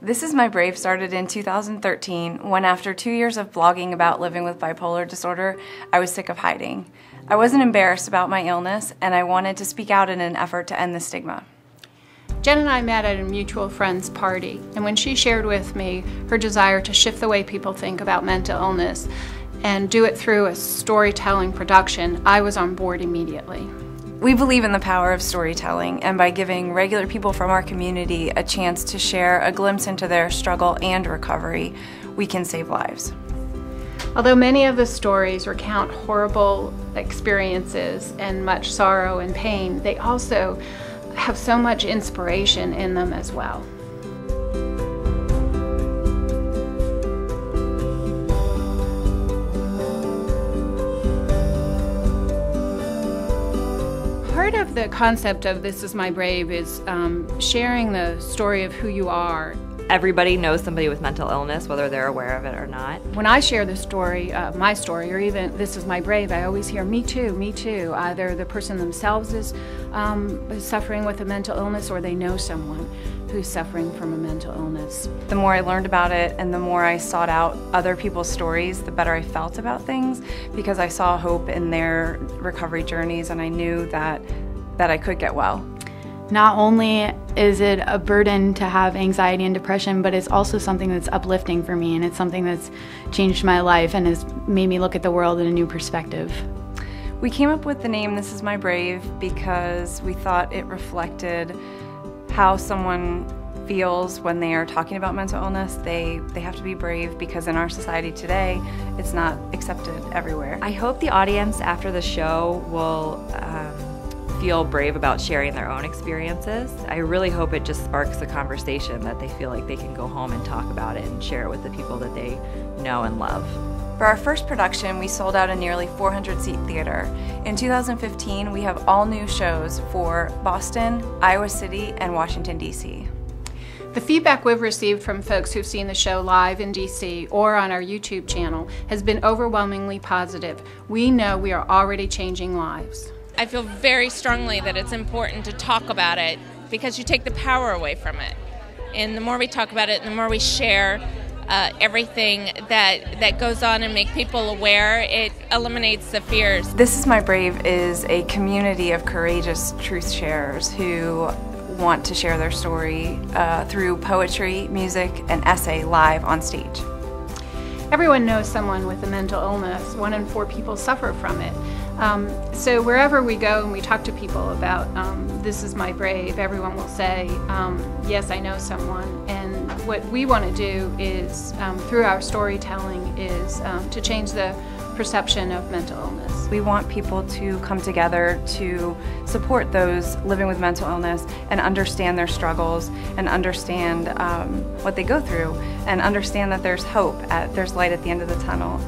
This Is My Brave started in 2013 when, after 2 years of blogging about living with bipolar disorder, I was sick of hiding. I wasn't embarrassed about my illness, and I wanted to speak out in an effort to end the stigma. Jen and I met at a mutual friend's party, and when she shared with me her desire to shift the way people think about mental illness and do it through a storytelling production, I was on board immediately. We believe in the power of storytelling, and by giving regular people from our community a chance to share a glimpse into their struggle and recovery, we can save lives. Although many of the stories recount horrible experiences and much sorrow and pain, they also have so much inspiration in them as well. Part of the concept of This Is My Brave is sharing the story of who you are. Everybody knows somebody with mental illness, whether they're aware of it or not. When I share the story, my story, or even This Is My Brave, I always hear, me too, me too. Either the person themselves is suffering with a mental illness, or they know someone who's suffering from a mental illness. The more I learned about it and the more I sought out other people's stories, the better I felt about things, because I saw hope in their recovery journeys, and I knew that I could get well. Not only is it a burden to have anxiety and depression, but it's also something that's uplifting for me, and it's something that's changed my life and has made me look at the world in a new perspective. We came up with the name This Is My Brave because we thought it reflected how someone feels when they are talking about mental illness. They have to be brave because in our society today, it's not accepted everywhere. I hope the audience after the show will feel brave about sharing their own experiences. I really hope it just sparks a conversation that they feel like they can go home and talk about it and share it with the people that they know and love. For our first production, we sold out a nearly 400-seat theater. In 2015, we have all new shows for Boston, Iowa City, and Washington, D.C. The feedback we've received from folks who've seen the show live in DC or on our YouTube channel has been overwhelmingly positive. We know we are already changing lives. I feel very strongly that it's important to talk about it because you take the power away from it. And the more we talk about it, the more we share everything that goes on and make people aware, it eliminates the fears. This Is My Brave is a community of courageous truth sharers who want to share their story through poetry, music, and essay live on stage. Everyone knows someone with a mental illness. 1 in 4 people suffer from it. So wherever we go and we talk to people about This Is My Brave, everyone will say, yes, I know someone. And what we want to do is, through our storytelling, is to change the perception of mental illness. We want people to come together to support those living with mental illness and understand their struggles and understand what they go through and understand that there's hope, there's light at the end of the tunnel.